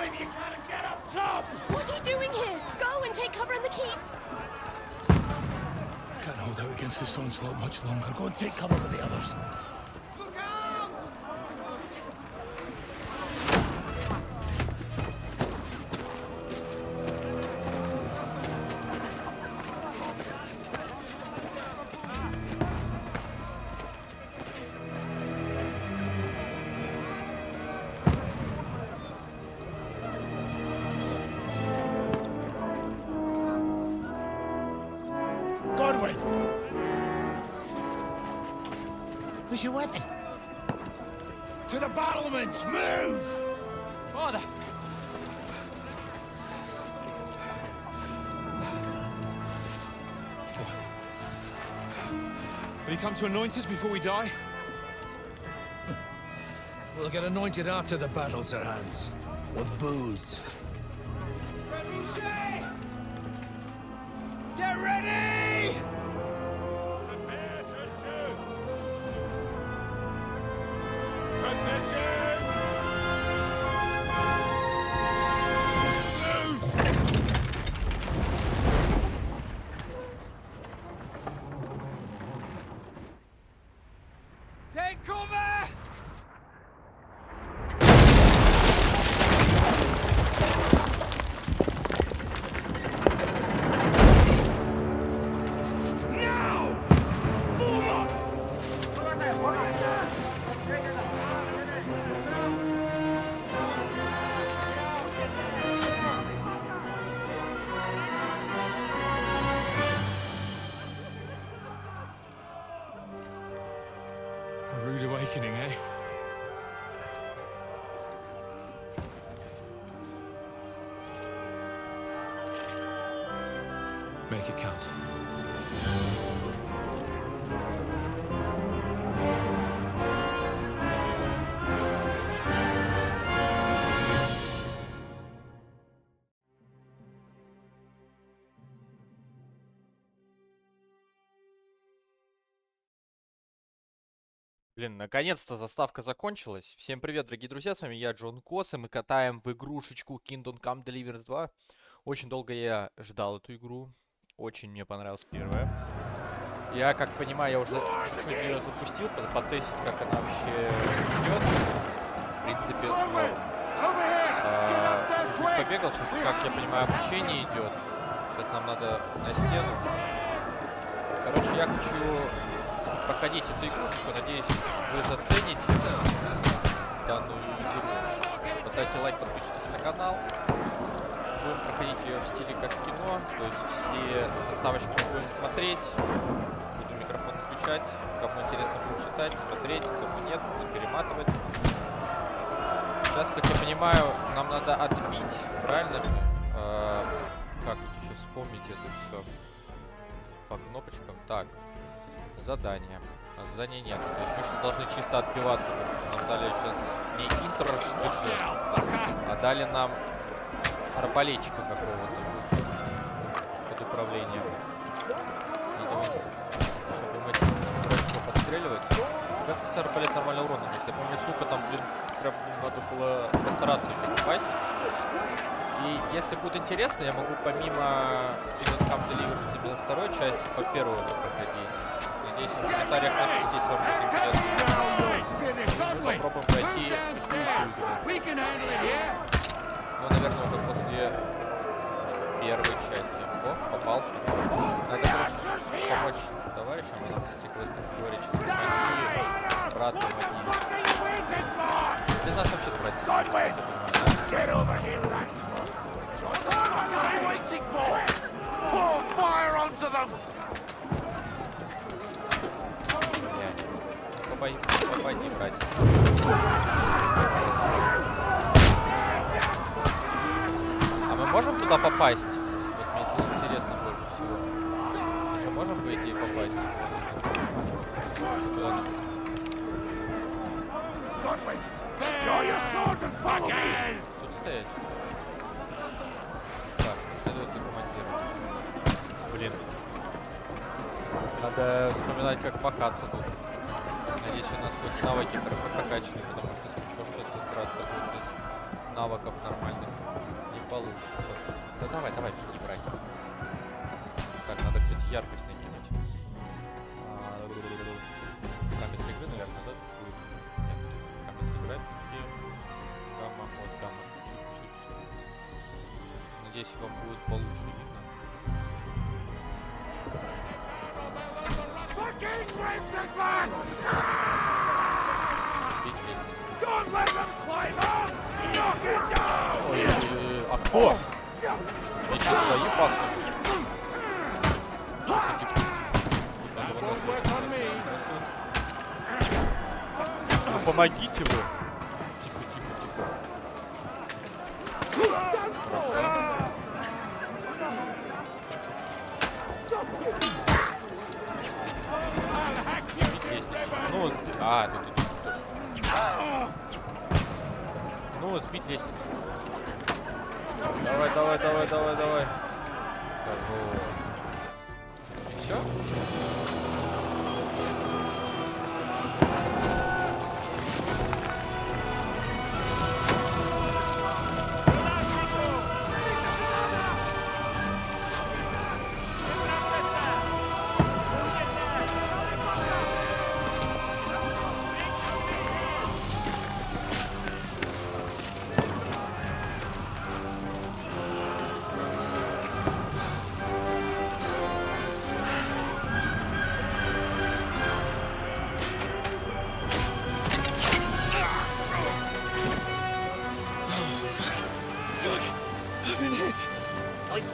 What are you doing here? Go and take cover in the keep. Can't hold out against this onslaught much longer. Go and take cover with the others. Where's your weapon? To the battlements! Move! Father! Will you come to anoint us before we die? We'll get anointed after the battles are hands. With booze. Get ready! Take cover! A rude awakening, eh? Make it count. Блин, наконец-то заставка закончилась. Всем привет, дорогие друзья, с вами я, Джон Кос, и мы катаем в игрушечку Kingdom Come Deliverance 2. Очень долго я ждал эту игру, очень мне понравилась первая. Я, как понимаю, я уже чуть-чуть ее запустил, потестить, как она вообще идет. В принципе, чуть-чуть побегал, сейчас, как я понимаю, обучение идет. Сейчас нам надо на стену. Короче, я хочу проходить эту игрушку, надеюсь, вы зацените данную игру. Поставьте лайк, подпишитесь на канал. Будем проходить ее в стиле как кино, то есть все заставочки мы будем смотреть. Буду микрофон включать. Кому интересно, будет читать, смотреть, кому нет, буду перематывать. Сейчас, как я понимаю, нам надо отбить, правильно? Как вот еще вспомнить это все по кнопочкам? Так. Задание. А задания нет. То есть мы сейчас должны чисто отбиваться. Нам дали сейчас не интро, а дали нам арбалетчика какого-то под управлением. Надо, чтобы мы дурачку подстреливать. Как, кстати, арбалет нормально урона. Если я помню, сука, там, блин, прям надо было постараться еще попасть. И если будет интересно, я могу помимо Kingdom Come Deliverance именно второй части по первой проходить. Надеюсь, в комментариях напишите, если вам будет интересно. Мы попробуем пройти ну, наверное, уже после первой части. О, попал. Надо, короче, помочь товарищам. Надо, кстати, квестах говорить, что помоги, брат, помоги. Без нас вообще братья. Попади, братья. А мы можем туда попасть? Вот мне это интересно больше всего. Мы же можем, по идее, попасть? Тут стоять. Так, следует за командиром. Блин. Надо вспоминать, как пахаться тут. Надеюсь, у нас хоть навыки хорошо прокачаны, потому что с мечом сейчас вот драться будет навыков нормальных не получится. Да давай, беги, братик. Так, надо, кстати, яркость накинуть. Камень игры, наверное, да? Будет? Нет, камень графики. Гамма, вот гамма. Чуть-чуть. Надеюсь, вам будет получше видно. Ой, а кто? Эти свои пахнут. Ну помогите вы. Тихо. Ну, тут ну, сбить лестницу. Давай. Все?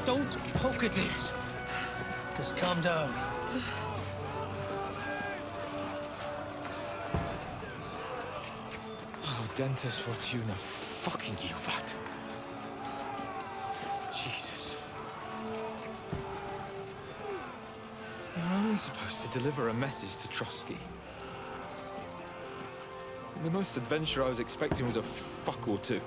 Don't poke at it. Just calm down. Oh, Dentes Fortuna, fucking you, Vat. Jesus. You're only supposed to deliver a message to Trotsky. The most adventure I was expecting was a fuck or two.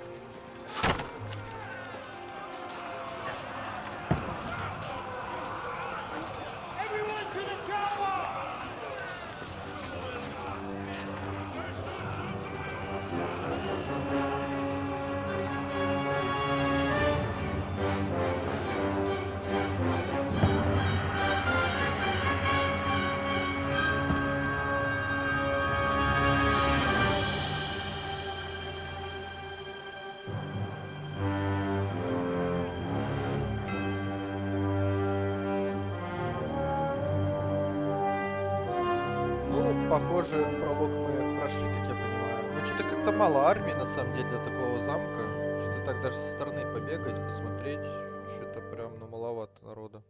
Похоже, пролог мы прошли, как я понимаю. Ну, что-то как-то мало армии, на самом деле, для такого замка. Что-то так даже со стороны побегать, посмотреть. Что-то прям, ну, маловато народа.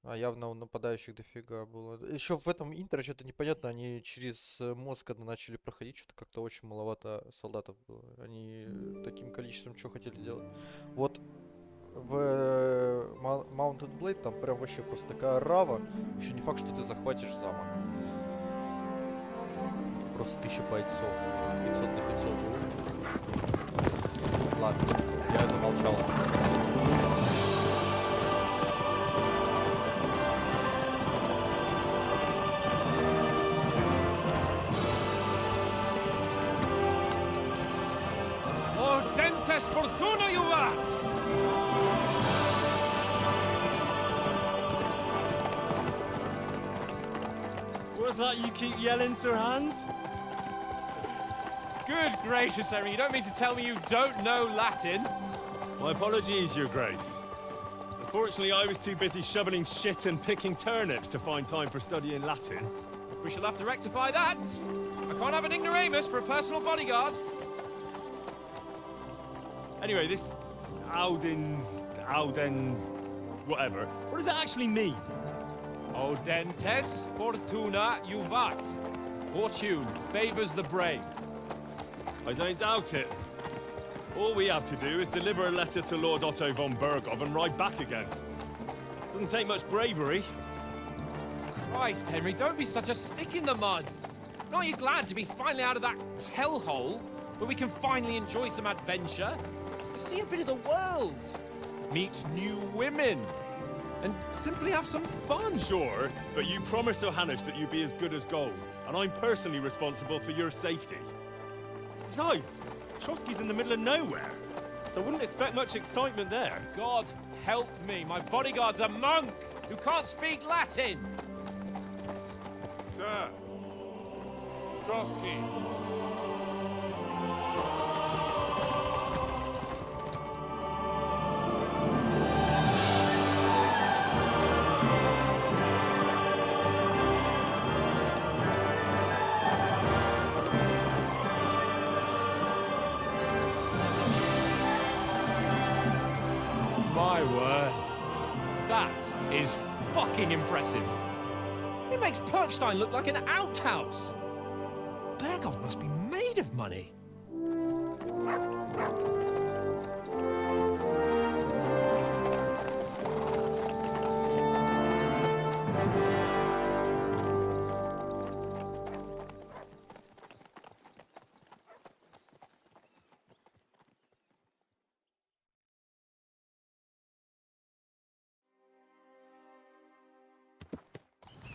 А явно у нападающих дофига было. Еще в этом интро что-то непонятно. Они через мост, когда начали проходить, что-то как-то очень маловато солдатов было. Они таким количеством что хотели сделать. Вот в Mounted Blade там прям вообще просто такая рава. Еще не факт, что ты захватишь замок. Просто 1000 бойцов. 500 на 500. Ладно, я замолчал. Dentes Fortuna, you rat! What's that you keep yelling, Sir Hans? Good gracious, Henry, you don't mean to tell me you don't know Latin? My apologies, Your Grace. Unfortunately, I was too busy shoveling shit and picking turnips to find time for studying Latin. We shall have to rectify that. I can't have an ignoramus for a personal bodyguard. Anyway, this Audens, whatever. What does that actually mean? Audentes Fortuna Juvat. Fortune favors the brave. I don't doubt it. All we have to do is deliver a letter to Lord Otto von Bergov and ride back again. Doesn't take much bravery. Christ, Henry, don't be such a stick in the mud. Aren't you glad to be finally out of that hellhole where we can finally enjoy some adventure? See a bit of the world, meet new women, and simply have some fun. Sure, but you promised Johannes that you'd be as good as gold, and I'm personally responsible for your safety. Besides, Trotsky's in the middle of nowhere, so I wouldn't expect much excitement there. God help me, my bodyguard's a monk who can't speak Latin. Sir! Trotsky! My word. That is fucking impressive. It makes Perkstein look like an outhouse. Berghoff must be made of money.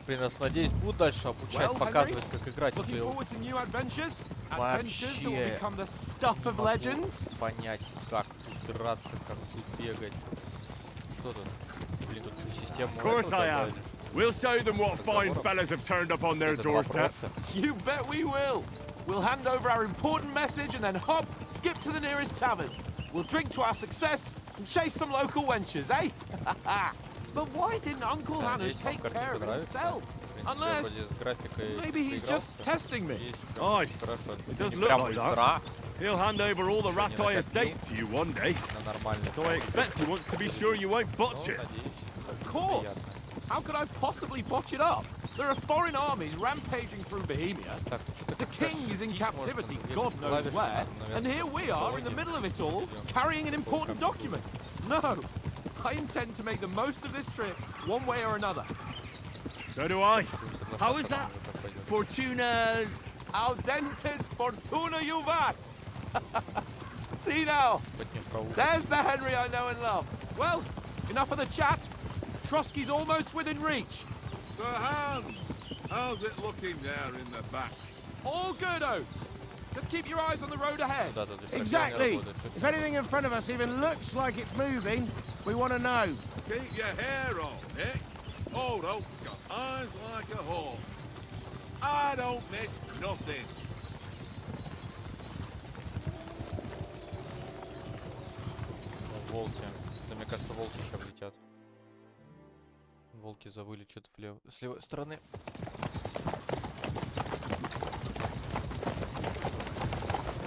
Блин, я надеюсь, будут дальше обучать, показывать, как играть в Looking Deliverance. forward to new adventures? Adventures that will Вообще become the stuff of legends? понять, как тут драться, как тут бегать. Что тут? Блин, тут всю систему. Of course I am. We'll show them what fine fellas have turned up on their doorstep. You bet we will. We'll hand over our important message and then hop, skip to the nearest tavern. We'll drink to our success and chase some local wenches, eh? But why didn't Uncle Hannah take care of it himself? Unless maybe he's just testing me. Aye, it does look like that. He'll hand over all the Ratai estates to you one day. So I expect he wants to be sure you won't botch it. Of course. How could I possibly botch it up? There are foreign armies rampaging through Bohemia. The king is in captivity, God knows where. And here we are in the middle of it all, carrying an important document. No, I intend to make the most of this trip, one way or another. So do I. How is that? Fortuna... Audentes fortuna juvat! See now, there's the Henry I know and love. Well, enough of the chat. Trotsky's almost within reach. Sir Hans! How's it looking there in the back? All good, Oates. Just keep your eyes on the road ahead. Exactly. If anything in front of us even looks like it's moving, we want to know. Keep your hair on, Nick. Old Oak's got eyes like a hawk. I don't miss nothing. Волки. Да, мне кажется, волки сейчас летят. Волки завыли что-то с левой стороны.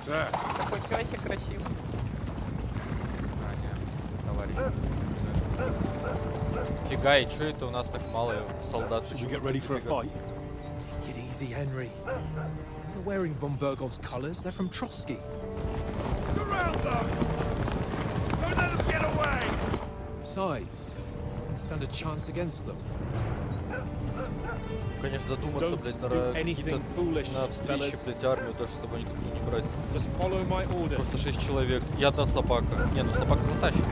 Sir. Какой песик красивый. А, нет, товарищ. Фига, и чё это у нас так мало солдат? Should we get ready for a fight? Take it easy, Henry. They're wearing von Bergov's colours. They're from Trotsky. Surround them! Don't let them get away! Besides, don't stand a chance against them. Конечно, додуматься, блядь, на встрече, блядь, армию даже с собой никакую не брать. Just follow my orders. Просто 6 человек и одна собака. Не, ну собака затащит.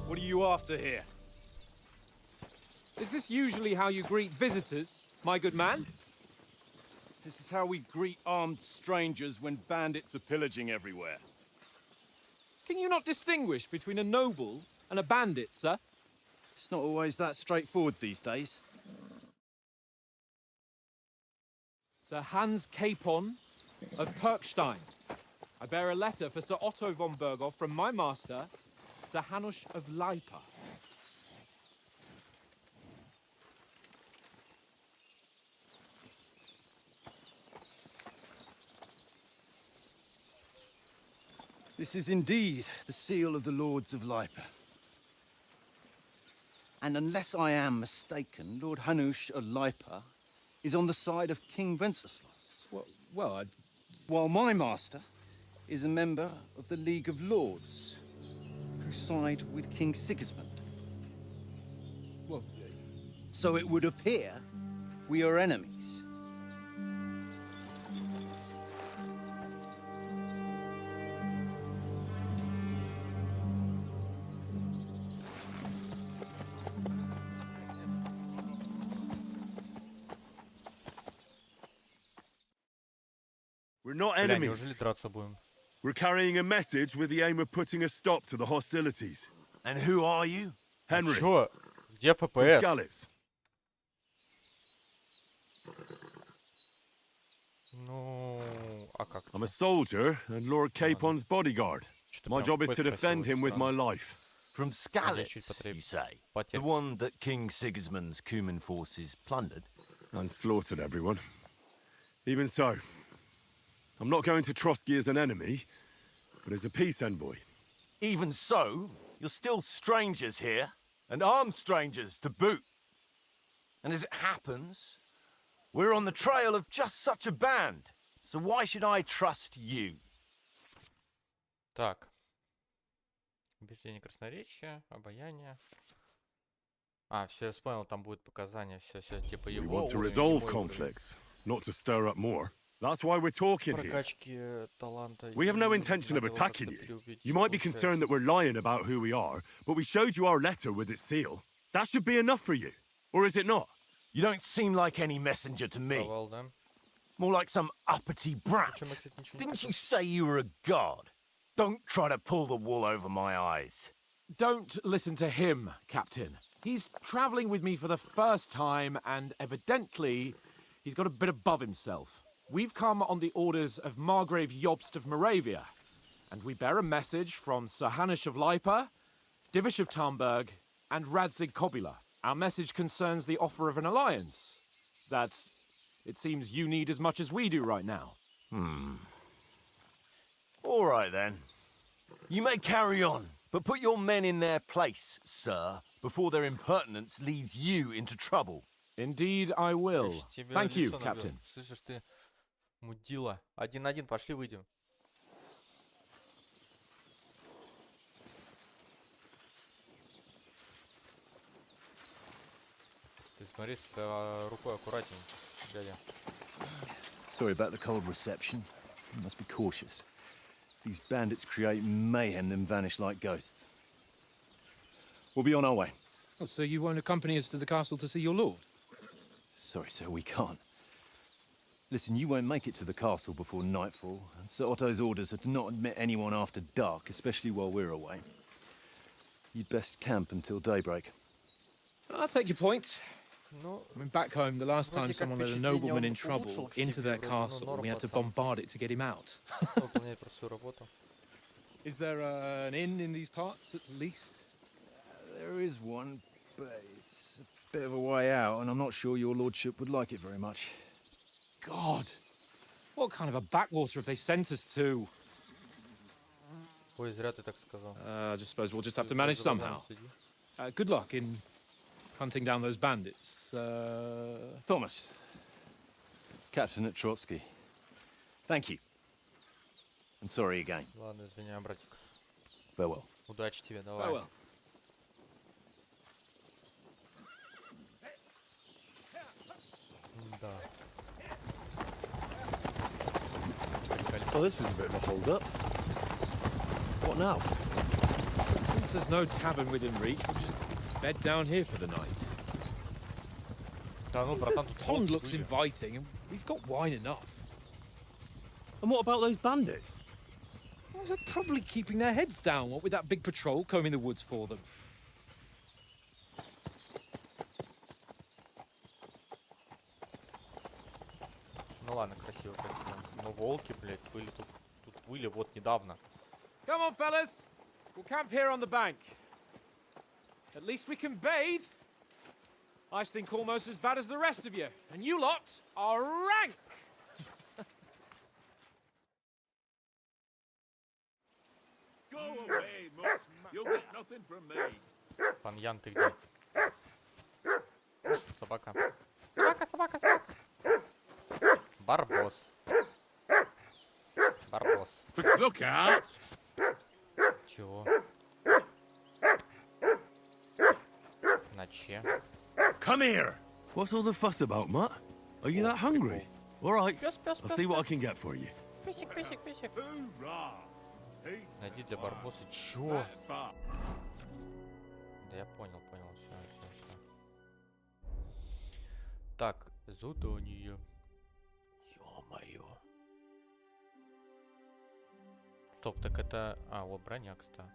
What are you after here? Is this usually how you greet visitors, my good man? This is how we greet armed strangers when bandits are pillaging everywhere. Can you not distinguish between a noble and a bandit, sir? It's not always that straightforward these days. Sir Hans Capon of Perkstein. I bear a letter for Sir Otto von Berghoff from my master, Sir Hanush of Leipa. This is indeed the seal of the Lords of Leipa. And unless I am mistaken, Lord Hanush of Leipa is on the side of King Wenceslas. While my master is a member of the League of Lords, who side with King Sigismund. So it would appear we are enemies. We're not Бля, enemies. неужели драться будем? We're carrying a message with the aim of putting a stop to the hostilities. And who are you? Henry, Чё? Где from ФПС? Skalitz. Ну, а как? I'm a soldier and Lord Capon's bodyguard. My job is to defend him with my life. From чуть Skalitz, потреб- you say? потерь. The one that King Sigismund's Cuman forces plundered? And slaughtered everyone. Even so, I'm not going to Trotsky as an enemy, but as a peace envoy. Even so, you're still strangers here, and armed strangers to boot. And as it happens, we're on the trail of just such a band. So why should I trust you? Так. Убеждение, красноречие, обаяние. А, все, я вспомнил, там будет показания, все, типа We его want to уровень, resolve его уровень. conflicts, not to stir up more. That's why we're talking here. Прокачки таланта. We have no и intention of надо его attacking как-то you. преувеличить, You might be получается. concerned that we're lying about who we are, but we showed you our letter with its seal. That should be enough for you. Or is it not? You don't seem like any messenger to me. Провал, да? More like some uppity brat. Причем я, кстати, ничего не Didn't хотел. you say you were a god? Don't try to pull the wool over my eyes. Don't listen to him, Captain. He's travelling with me for the first time, and evidently, he's got a bit above himself. We've come on the orders of Margrave Jobst of Moravia, and we bear a message from Sir Hanush of Lipa, Divish of Tarnberg, and Radzig Kobila. Our message concerns the offer of an alliance that it seems you need as much as we do right now. All right, then. You may carry on, but put your men in their place, sir, before their impertinence leads you into trouble. Indeed, I will. Я ж тебе Thank you, лицо набил. Captain. Слышишь ты, мудила. 1-1, пошли выйдем. Ты смотри с рукой аккуратней, дядя. Sorry about the cold reception. You must be cautious. These bandits create mayhem, then vanish like ghosts. We'll be on our way. Oh, so you won't accompany us to the castle to see your lord? Sorry, sir, we can't. Listen, you won't make it to the castle before nightfall, and Sir Otto's orders are to not admit anyone after dark, especially while we're away. You'd best camp until daybreak. I'll take your point. Ну, I mean, back home, the last time Вроде как someone led a впечатление nobleman он in trouble улучшил к into себе, their вроде, ну, castle, норм we had to пацан. bombard it to get him out. Выполняет про свою работу. Is there an inn in these parts, at least? There is one, but it's a bit of a way out, and I'm not sure your lordship would like it very much. God! What kind of a backwater have they sent us to? Ой, зря ты так сказал. I just suppose we'll just have to Ты manage за глазами somehow. следи. Good luck in hunting down those bandits. Thomas, captain at Trotsky. Thank you. And sorry again. Ладно, извиняй, братик. Farewell. Удачи тебе, давай. Farewell. Да. Well, this is a bit of a hold-up. What now? Since there's no tavern within reach, we'll just bed down here for the night. Да ну, братан, тут Pond лодки looks были. inviting, and we've got wine enough. And what about those bandits? Well, they're probably keeping their heads down, what with that big patrol combing the woods for them. Ну ладно, красиво, красиво. Но волки, блядь, были тут были вот недавно. Come on, fellas. We'll camp here on the bank. At least we can bathe. I stink almost as bad as the rest of you, and you lot are rank. Go away, Mutt. You'll get nothing from me. Пан Ян, ты где? Собака. Собака, собака, собака. Барбос. Барбос. Look out! Чего? На че? Come here! What's all the fuss about, Mutt? Are you that hungry? All right, Пес, пес, I'll пес. see what I can get for you. Песик, песик, песик. Hoorah! Найди для Барбоса. Чё? That bar. Да я понял, понял. Все. Так, задание. Ё-моё. Стоп, так это... А, вот броня, кстати.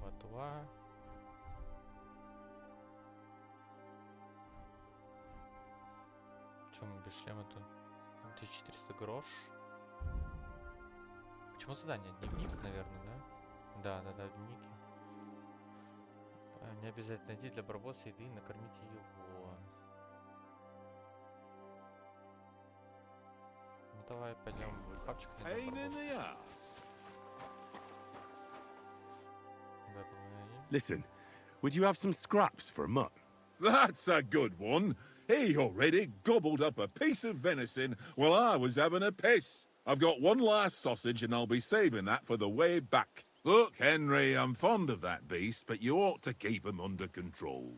Ботва. Чем мы без шлема-то? 1400 грош. Почему задание? Дневник, наверное, да? Да, дневники. Не обязательно найти для барбоса еды и накормите его. Ну давай пойдем в хавчик. Listen, would you have some scraps for a mutt? That's a good one. He already gobbled up a piece of venison while I was having a piss. I've got one last sausage and I'll be saving that for the way back. Look, Henry, I'm fond of that beast, but you ought to keep him under control.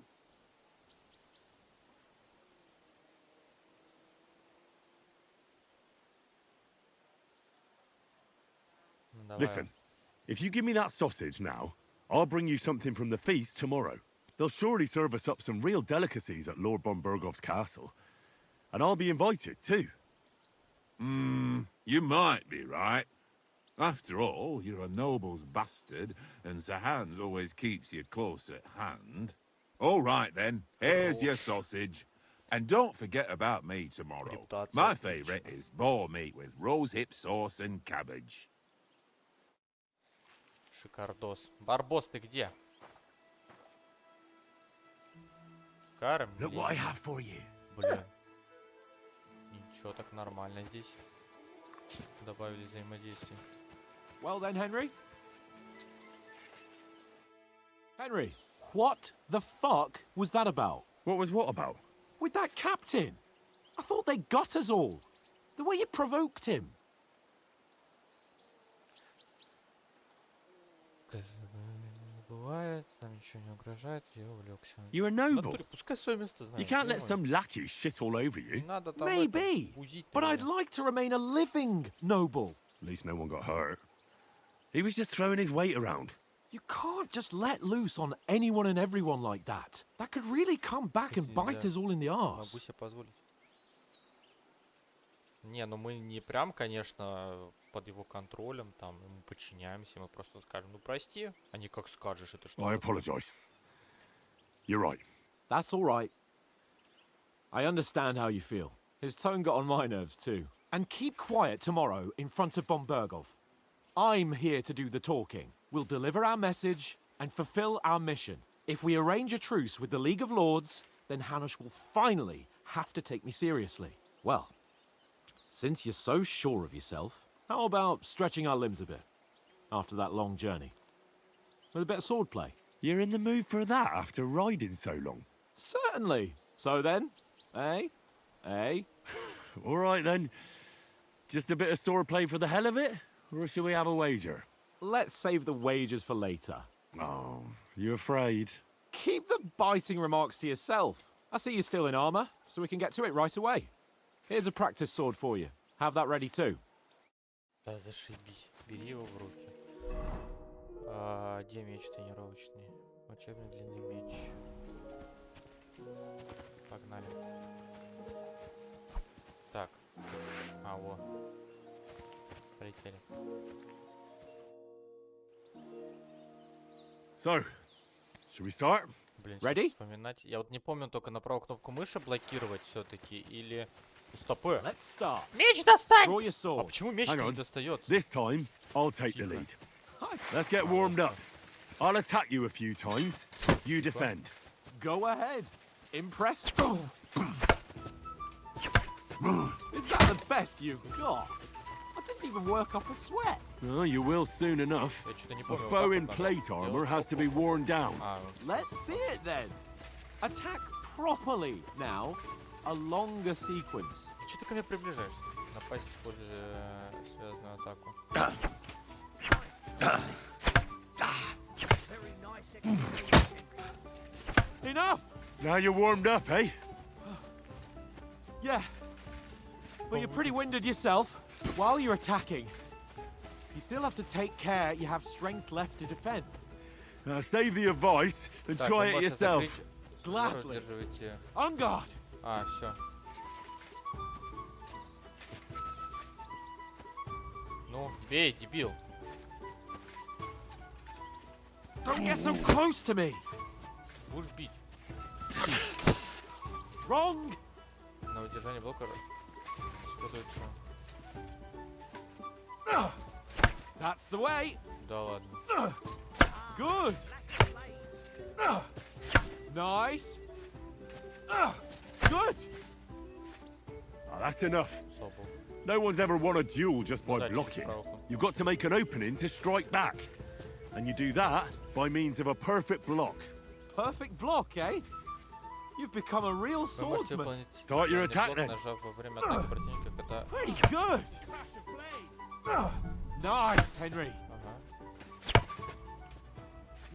Listen, if you give me that sausage now, I'll bring you something from the feast tomorrow. They'll surely serve us up some real delicacies at Lord von Bergov's castle. And I'll be invited, too. You might be right. After all, you're a noble's bastard, and Sir Hans always keeps you close at hand. All right, then. Here's your sausage. And don't forget about me tomorrow. My favourite is boar meat with rosehip sauce and cabbage. Шикардос. Барбос, ты где? Look what I have for you. Бля. Ничего, так нормально здесь. Добавили взаимодействие. Well then, Henry? Henry, what the fuck was that about? What was what about? With that captain? I thought they got us all. The way you provoked him. You're a noble. Пускай свое место знает. You can't let some lackey shit all over you. Надо там Maybe, but I'd like to remain a living noble. At least no one got hurt. He was just throwing his weight around. You can't just let loose on anyone and everyone like that. That could really come back and bite us all in the arse. Могу себе позволить. Не, ну мы не прям, конечно, под его контролем, там, ему подчиняемся, мы просто скажем, ну прости, а не как скажешь, это что? I apologize. You're right. That's all right. I understand how you feel. His tone got on my nerves too. And keep quiet tomorrow in front of von Bergov. I'm here to do the talking. We'll deliver our message and fulfill our mission. If we arrange a truce with the League of Lords, then Hanush will finally have to take me seriously. Well, since you're so sure of yourself, how about stretching our limbs a bit after that long journey? With a bit of swordplay. You're in the mood for that after riding so long? Certainly. So then, eh? All right then. Just a bit of swordplay for the hell of it? Or shall we have a wager? Let's save the wagers for later. Oh, you afraid? Keep the biting remarks to yourself. I see you're still in armor, so we can get to it right away. Here's a practice sword for you. Have that ready too. Да зашибись. Бери его в руки. Где меч тренировочный? Учебный длинный меч. Погнали. Так. Вот. Полетели. So, should we start? Блин, Ready? Вспоминать. Я вот не помню, только на правую кнопку мыши блокировать все-таки или... Стопы. Let's start. Меч достань! Draw your А sword. почему меч не достает? This time, I'll take the lead. Let's get warmed up. I'll attack you a few times. You defend. Go ahead. Impressed? Is that the best you've got? I didn't even work up a sweat. Oh, you will soon enough. A foe in plate armor has to be worn down. Let's see it then. Attack properly now. A longer sequence. Че ты ко мне приближаешься? Напасть, используя связанную атаку. Enough! Now you're warmed up, eh? Yeah. But you're pretty winded yourself. While you're attacking, you still have to take care you have strength left to defend. Save the advice and try it yourself. Gladly. On guard. Все. Ну, Ну, бей, дебил. Don't get so close to me. Будешь бить. Wrong. На выдержание блока расходуется. That's the way. Да ладно. Good. Nice. Good. That's enough. Собол. No one's ever won a duel just by Удачи, blocking. Проху. You've got to make an opening to strike back. And you do that by means of a perfect block. Perfect block, eh? You've become a real Вы можете swordsman. выполнить Start your attack блок, then. нажав во время атаки противника, когда... Pretty good. Nice, Henry. Ага.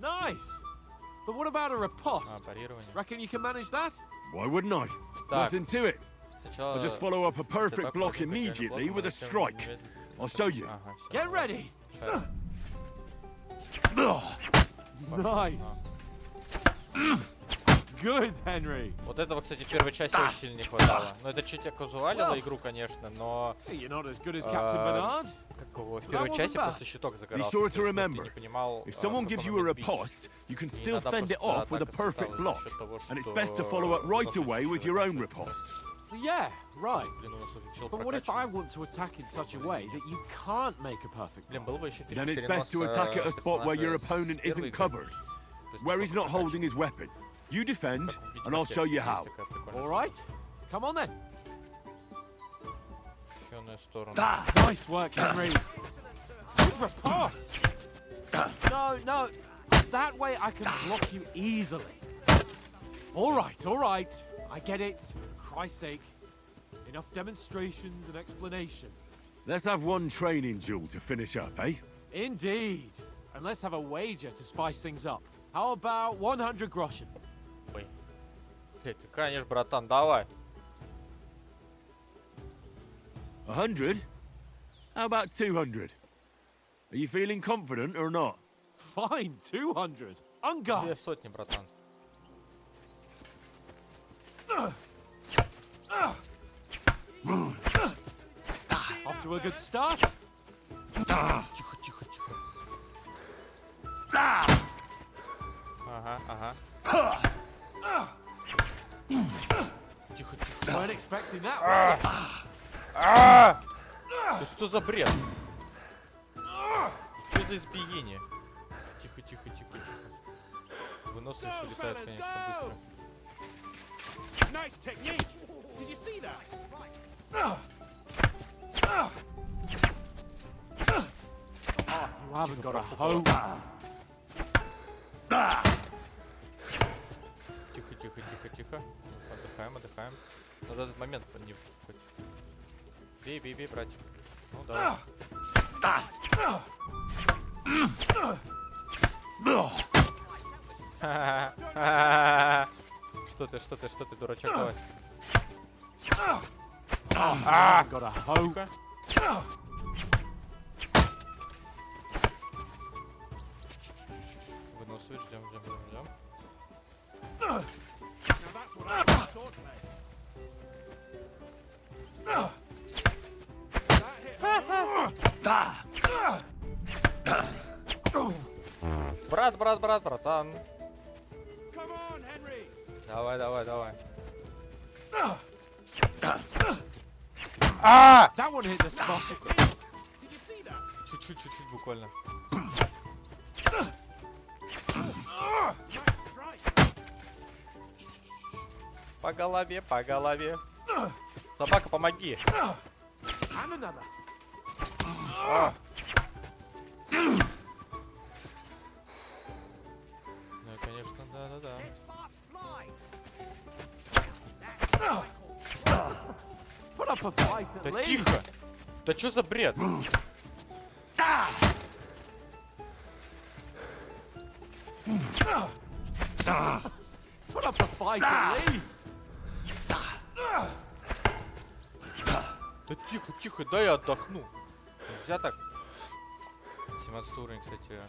Nice. But what about a riposte? Парирование. Reckon you can manage that? Why wouldn't I? Так. Nothing to it. Сначала... I'll just follow up a perfect атаку, block потом такой же immediately блок, with a затем strike. немедленно- I'll show you. Ага, всё, Get давай. ready. Шарим. Nice. Good, Henry. Вот этого, кстати, в первой части очень сильно не хватало. Но это чуть оказуалило игру, конечно, но... Hey, you're not as good as Captain Bernard. Как его в первой части просто щиток загорался. Be sure to то есть, ну, ты remember, не понимал, If в someone какой gives you a момент бить. riposte, you can И still иногда fend it просто off with a атака perfect составила block. за счет того, And it's что, best to follow it right просто away with your own чуть-чуть. riposte. Yeah, right. Блин, у нас уже чел But what if I прокачан. want to attack in such a way that you can't make a perfect Блин, block? было бы еще фишка Then it's best to attack at a spot where your opponent isn't covered, where he's not holding his weapon. You defend, and I'll show you how. All right. Come on then. Nice work, Henry. Good riposte. No. That way I can block you easily. All right. I get it. For Christ's sake. Enough demonstrations and explanations. Let's have one training duel to finish up, eh? Indeed. And let's have a wager to spice things up. How about 100 groschen? Ой. Блядь, ты, конечно, братан, давай. 100? How about 200? Are you feeling confident or not? Fine, 200. On guard. 2 сотни, братан. Off to a good start. Тихо. Ага. Тихо. Weren't expecting that. Да что за бред? Что за избиение? Тихо. Выносливость улетает, конечно, быстро. Nice technique. Did you see that? You haven't got a hope. Тихо. Отдыхаем. На этот момент не... Бей, братик. Ну, давай. Что ты, дурачок, давай. Haven't got a hope. Тихо. Выносливый, ждем. Now that's what I call swordplay. Братан. Come on, Henry. Давай. That one hit the spot. Did you see that? Чуть-чуть буквально. Nice strike. По голове. Собака, помоги. And another. Ну, конечно, да. Put up a fight at Да least. тихо! Да что за бред? Put up a fight at least. Да тихо, дай я отдохну. Нельзя так. 17 уровень, кстати.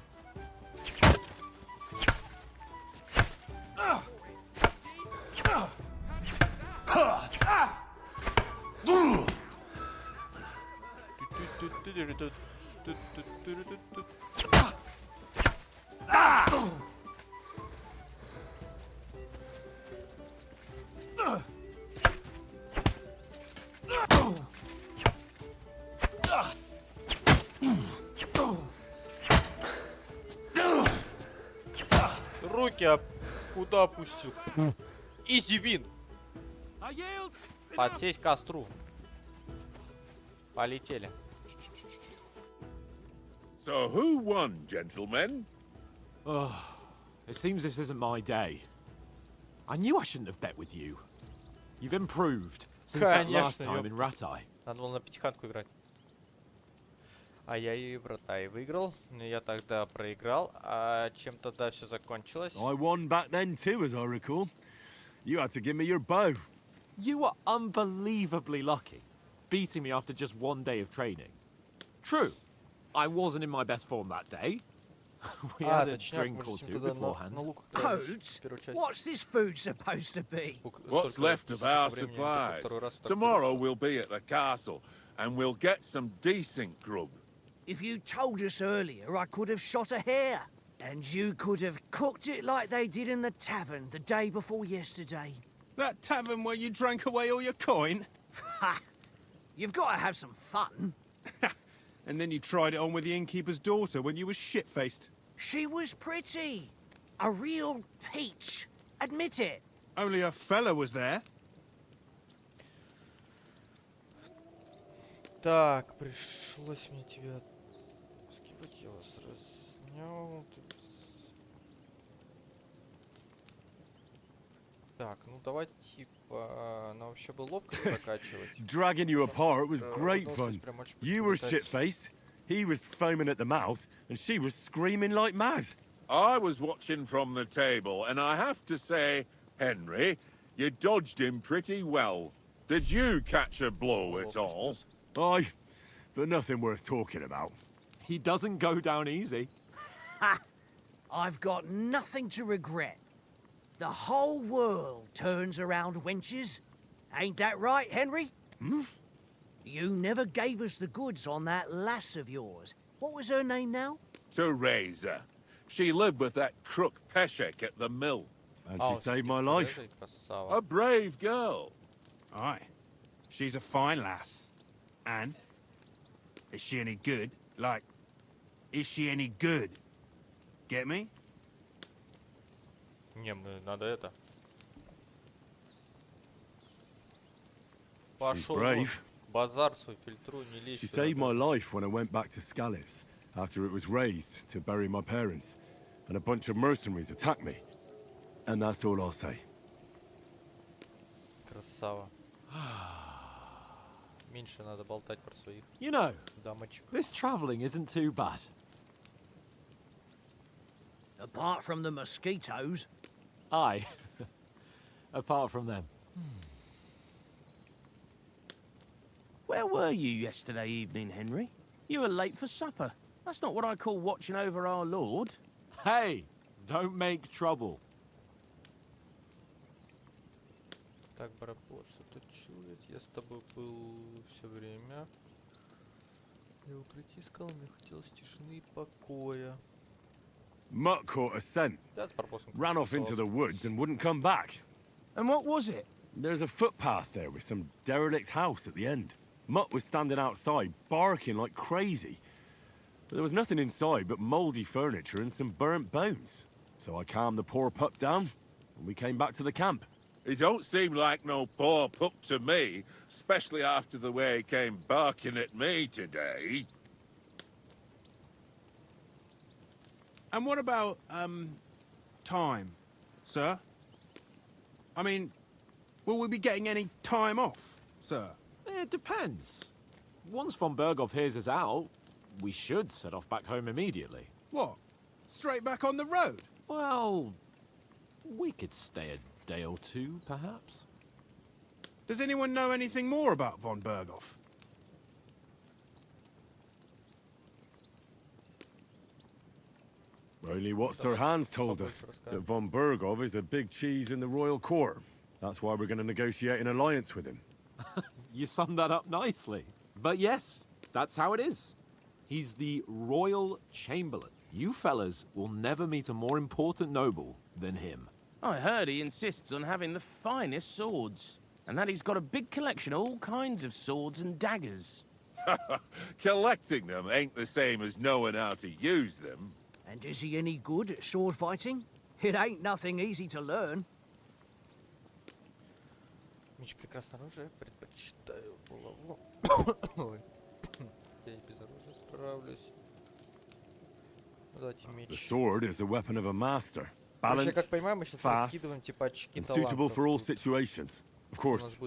Руки куда опустил? Изи вин. Подсесть к костру. Полетели. So who won, gentlemen? Oh, it seems this isn't my day. I knew I shouldn't have bet with you. You've improved since that last time in Ratai. Надо было на пятихатку играть. А я и в Ратай выиграл. Я тогда проиграл. А чем тогда все закончилось? I won back then too, as I recall. You had to give me your bow. You were unbelievably lucky, beating me after just one day of training. True, I wasn't in my best form that day. We had a drink or two beforehand. Oats? What's this food supposed to be? What's left of our supplies? Tomorrow we'll be at the castle, and we'll get some decent grub. If you told us earlier, I could have shot a hare. And you could have cooked it like they did in the tavern the day before yesterday. That tavern where you drank away all your coin? Ha! You've got to have some fun. And then you tried it on with the innkeeper's daughter when you were shit-faced. She was pretty. A real peach. Admit it. Only a fella was there. Так, пришлось мне тебя... Скипать, я вас разнял. Так, ну давай типа... Нам вообще было ловко прокачивать. Dragging you apart was great fun. You were shit-faced, he was foaming at the mouth, and she was screaming like mad. I was watching from the table, and I have to say, Henry, you dodged him pretty well. Did you catch a blow at all? Aye, but nothing worth talking about. He doesn't go down easy. Ha! I've got nothing to regret. The whole world turns around wenches. Ain't that right, Henry? Hmm? You never gave us the goods on that lass of yours. What was her name now? Teresa. She lived with that crook Peshek at the mill. And she saved my life. A brave girl. Aye. She's a fine lass. And? Is she any good? Like, is she any good? Get me? Не, надо это. Пошел. Brave. Базар свой фильтруй, не лезь. She saved my life when I went back to Scallis after it was razed to bury my parents, and a bunch of mercenaries attacked me. And that's all I'll say. Красава. Меньше надо болтать про своих You know, дамочек. this travelling isn't too bad. Apart from the mosquitoes. Aye. Apart from them. Where were you yesterday evening, Henry? You were late for supper. That's not what I call watching over our Lord. Hey, don't make trouble. Так, Барабо, что-то чует. Я с тобой был все время. Я укрытие искал, мне хотелось тишины и покоя. Mutt caught a scent, ran off into the woods and wouldn't come back. And what was it? There's a footpath there with some derelict house at the end. Mutt was standing outside, barking like crazy. But there was nothing inside but mouldy furniture and some burnt bones. So I calmed the poor pup down, and we came back to the camp. He don't seem like no poor pup to me, especially after the way he came barking at me today. And what about, time, sir? I mean, will we be getting any time off, sir? It depends. Once von Berghoff hears us out, we should set off back home immediately. What? Straight back on the road? Well, we could stay a day or two, perhaps. Does anyone know anything more about von Berghoff? Only what Sir Hans told us, that von Berghoff is a big cheese in the royal court. That's why we're going to negotiate an alliance with him. You summed that up nicely. But yes, that's how it is. He's the Royal Chamberlain. You fellas will never meet a more important noble than him. I heard he insists on having the finest swords. And that he's got a big collection of all kinds of swords and daggers. Collecting them ain't the same as knowing how to use them. And is he any good at sword fighting? It ain't nothing easy to learn. Меч прекрасное оружие, предпочитаю булаву. Ой. Я и без оружия справлюсь. Давайте меч. The sword is the weapon of a master. Короче, я Balanced, как понимаю, мы сейчас fast, раскидываем типа очки and suitable for all талантов. situations. Of course,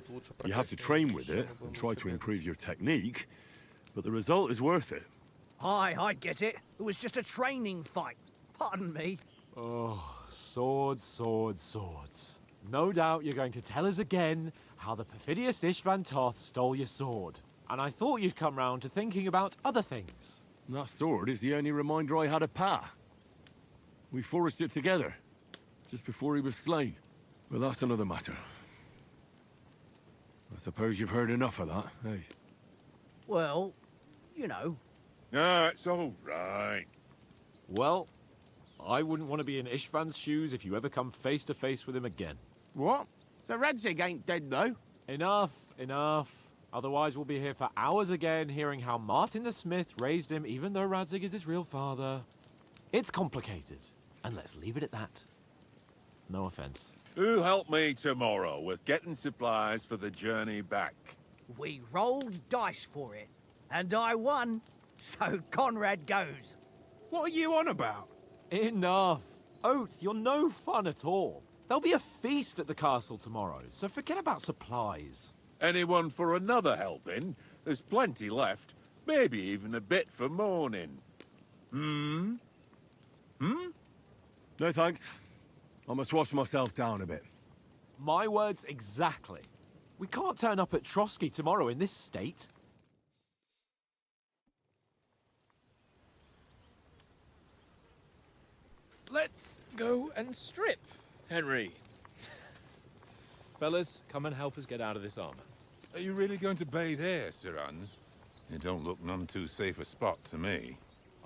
you have to train with it and try to improve your technique, but the result is worth it. Aye, I get it. It was just a training fight. Pardon me. Oh, swords, swords, swords. No doubt you're going to tell us again how the perfidious Ishvan Toth stole your sword. And I thought you'd come round to thinking about other things. And that sword is the only reminder I had of Pa. We forged it together, just before he was slain. But that's another matter. I suppose you've heard enough of that, eh? Well, you know. No, it's all right. Well, I wouldn't want to be in Ishvan's shoes if you ever come face to face with him again. What? So Radzig ain't dead, though? Enough, enough. Otherwise we'll be here for hours again hearing how Martin the Smith raised him even though Radzig is his real father. It's complicated, and let's leave it at that. No offense. Who'll help me tomorrow with getting supplies for the journey back? We rolled dice for it, and I won, so Conrad goes. What are you on about? Enough. Oath, you're no fun at all. There'll be a feast at the castle tomorrow, so forget about supplies. Anyone for another helping? There's plenty left. Maybe even a bit for morning. Hmm? No thanks. I must wash myself down a bit. My words exactly. We can't turn up at Trotsky tomorrow in this state. Let's go and strip, Henry. Fellas, come and help us get out of this armor. Are you really going to bathe here, Sir Hans? It don't look none too safe a spot to me.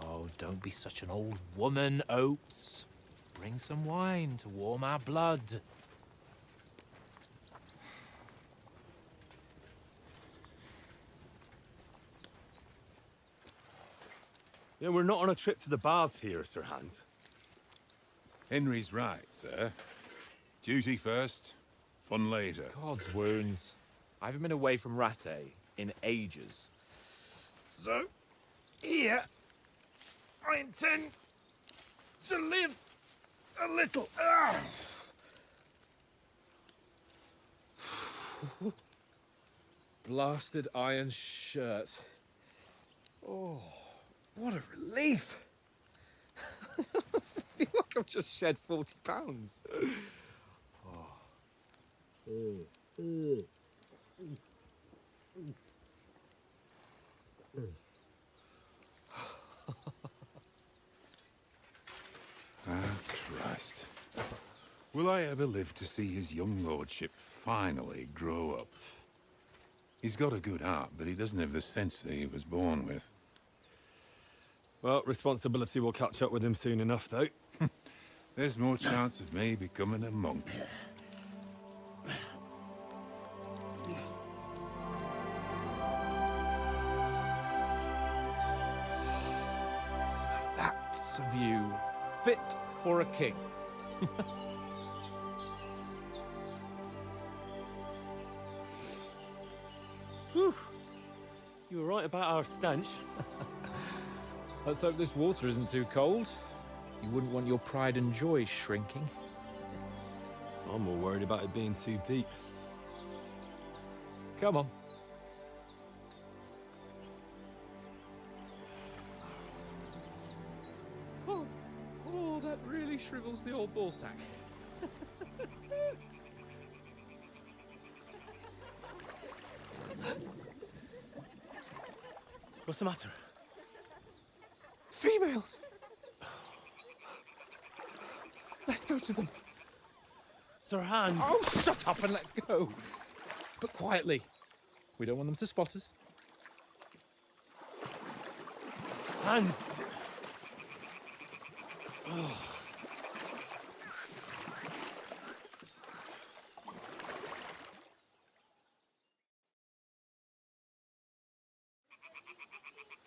Oh, don't be such an old woman, Oates. Bring some wine to warm our blood. Yeah, we're not on a trip to the baths here, Sir Hans. Henry's right, sir. Duty first, fun later. God's wounds. I haven't been away from Rattay in ages. So, here, I intend to live a little. Blasted iron shirt. Oh, what a relief. I feel like I've just shed 40 pounds. Christ. Will I ever live to see his young lordship finally grow up? He's got a good heart, but he doesn't have the sense that he was born with. Well, responsibility will catch up with him soon enough, though. There's more chance of me becoming a monk. That's a view fit for a king. Whew. You were right about our stench. Let's hope this water isn't too cold. You wouldn't want your pride and joy shrinking. I'm more worried about it being too deep. Come on. Oh, that really shrivels the old ballsack. What's the matter? Females! Let's go to them. Sir Hans! Oh, shut up and let's go. But quietly. We don't want them to spot us. Hans!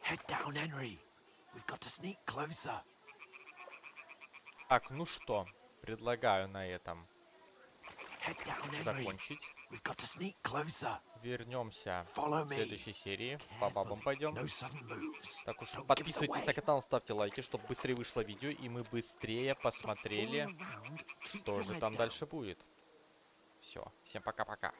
Head down, Henry. We've got to sneak closer. Так, ну что, предлагаю на этом закончить. Вернемся в следующей серии. По бабам пойдем. Так уж подписывайтесь на канал, ставьте лайки, чтобы быстрее вышло видео, и мы быстрее посмотрели, что же там дальше будет. Все, всем пока-пока.